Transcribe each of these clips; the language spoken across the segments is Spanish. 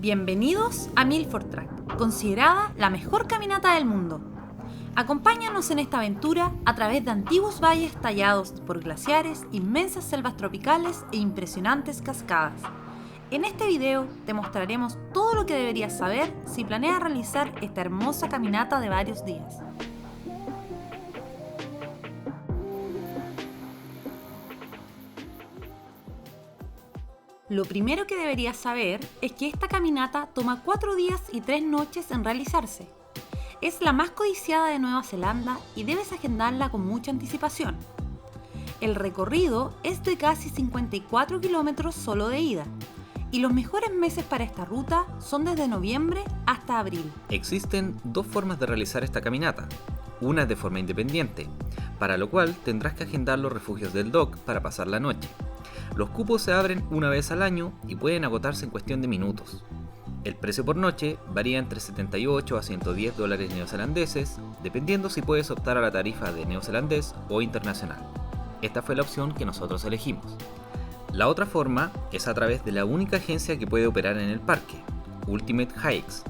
Bienvenidos a Milford Track, considerada la mejor caminata del mundo. Acompáñanos en esta aventura a través de antiguos valles tallados por glaciares, inmensas selvas tropicales e impresionantes cascadas. En este video te mostraremos todo lo que deberías saber si planeas realizar esta hermosa caminata de varios días. Lo primero que deberías saber es que esta caminata toma 4 días y 3 noches en realizarse. Es la más codiciada de Nueva Zelanda y debes agendarla con mucha anticipación. El recorrido es de casi 54 kilómetros solo de ida, y los mejores meses para esta ruta son desde noviembre hasta abril. Existen dos formas de realizar esta caminata. Una es de forma independiente, para lo cual tendrás que agendar los refugios del DOC para pasar la noche. Los cupos se abren una vez al año y pueden agotarse en cuestión de minutos. El precio por noche varía entre 78 a 110 dólares neozelandeses, dependiendo si puedes optar a la tarifa de neozelandés o internacional. Esta fue la opción que nosotros elegimos. La otra forma es a través de la única agencia que puede operar en el parque, Ultimate Hikes.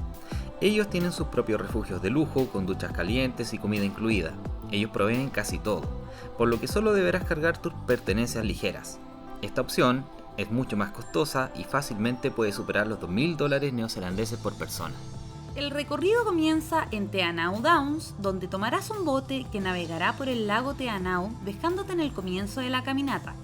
Ellos tienen sus propios refugios de lujo con duchas calientes y comida incluida. Ellos proveen casi todo, por lo que solo deberás cargar tus pertenencias ligeras. Esta opción es mucho más costosa y fácilmente puede superar los 2.000 dólares neozelandeses por persona. El recorrido comienza en Te Anau Downs, donde tomarás un bote que navegará por el lago Te Anau, dejándote en el comienzo de la caminata.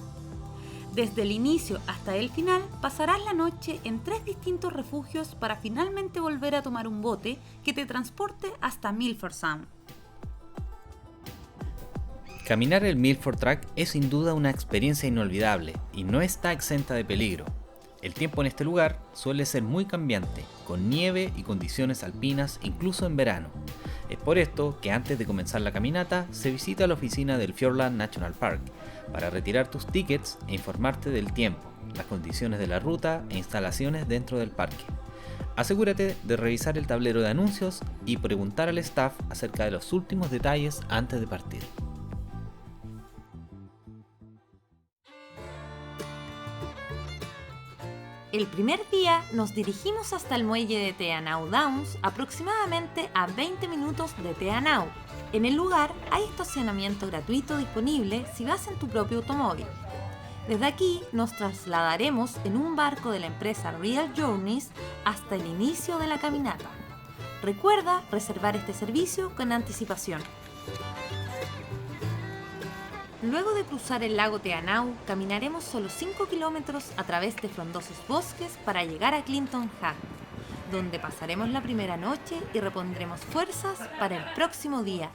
Desde el inicio hasta el final pasarás la noche en 3 distintos refugios para finalmente volver a tomar un bote que te transporte hasta Milford Sound. Caminar el Milford Track es sin duda una experiencia inolvidable y no está exenta de peligro. El tiempo en este lugar suele ser muy cambiante, con nieve y condiciones alpinas incluso en verano. Es por esto que antes de comenzar la caminata se visita la oficina del Fiordland National Park para retirar tus tickets e informarte del tiempo, las condiciones de la ruta e instalaciones dentro del parque. Asegúrate de revisar el tablero de anuncios y preguntar al staff acerca de los últimos detalles antes de partir. El primer día nos dirigimos hasta el muelle de Te Anau Downs, aproximadamente a 20 minutos de Te Anau. En el lugar hay estacionamiento gratuito disponible si vas en tu propio automóvil. Desde aquí nos trasladaremos en un barco de la empresa Real Journeys hasta el inicio de la caminata. Recuerda reservar este servicio con anticipación. Luego de cruzar el lago Te Anau, caminaremos solo 5 kilómetros a través de frondosos bosques para llegar a Clinton Head, donde pasaremos la primera noche y repondremos fuerzas para el próximo día.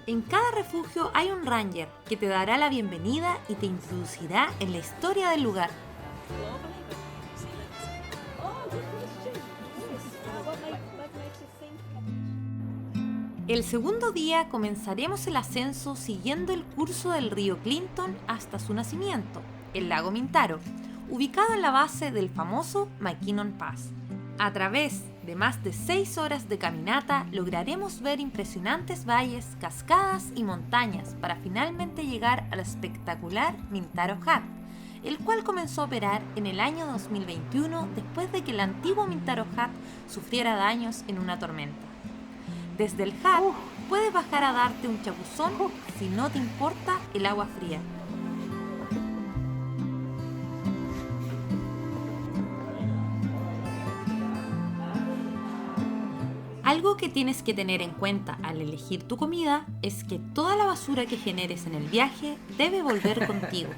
En cada refugio hay un ranger que te dará la bienvenida y te introducirá en la historia del lugar. El segundo día comenzaremos el ascenso siguiendo el curso del río Clinton hasta su nacimiento, el lago Mintaro, ubicado en la base del famoso McKinnon Pass. A través de más de 6 horas de caminata lograremos ver impresionantes valles, cascadas y montañas para finalmente llegar al espectacular Mintaro Head, el cual comenzó a operar en el año 2021 después de que el antiguo Mintaro Head sufriera daños en una tormenta. Desde el Head puedes bajar a darte un chapuzón si no te importa el agua fría. Algo que tienes que tener en cuenta al elegir tu comida es que toda la basura que generes en el viaje debe volver contigo.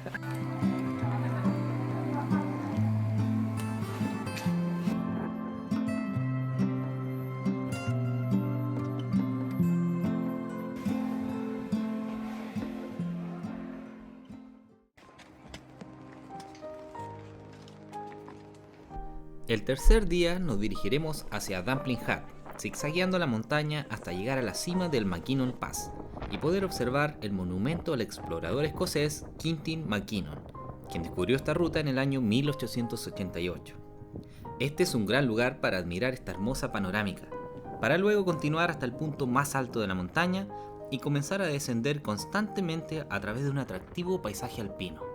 El tercer día nos dirigiremos hacia Dumpling Head, zigzagueando la montaña hasta llegar a la cima del McKinnon Pass. y poder observar el monumento al explorador escocés Quentin MacKinnon, quien descubrió esta ruta en el año 1888. Este es un gran lugar para admirar esta hermosa panorámica, para luego continuar hasta el punto más alto de la montaña y comenzar a descender constantemente a través de un atractivo paisaje alpino.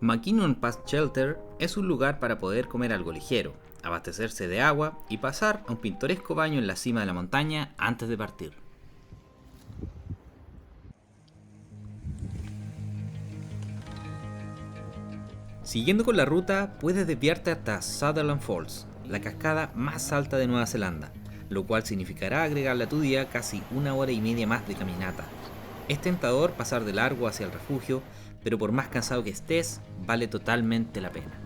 MacKinnon Pass Shelter es un lugar para poder comer algo ligero, abastecerse de agua y pasar a un pintoresco baño en la cima de la montaña antes de partir. Siguiendo con la ruta, puedes desviarte hasta Sutherland Falls, la cascada más alta de Nueva Zelanda, lo cual significará agregarle a tu día casi 1 hora y media más de caminata. Es tentador pasar de largo hacia el refugio, pero por más cansado que estés, vale totalmente la pena.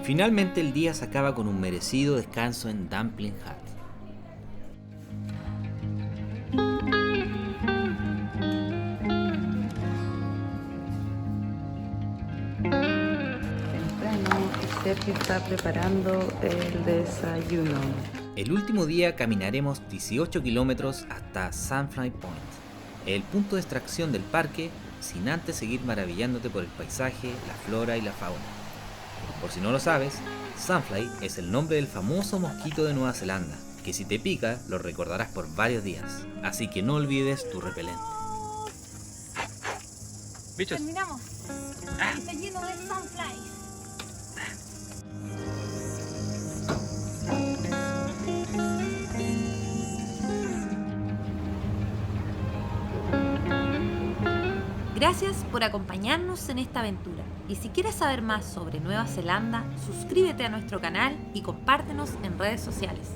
Finalmente el día se acaba con un merecido descanso en Dumpling Hut. Sergio está preparando el desayuno. El último día caminaremos 18 kilómetros hasta Sunfly Point, el punto de extracción del parque, sin antes seguir maravillándote por el paisaje, la flora y la fauna. Por si no lo sabes, Sunfly es el nombre del famoso mosquito de Nueva Zelanda, que si te pica lo recordarás por varios días, así que no olvides tu repelente. Bichos. Terminamos. Está lleno de sunflies. Gracias por acompañarnos en esta aventura. Y si quieres saber más sobre Nueva Zelanda, suscríbete a nuestro canal y compártenos en redes sociales.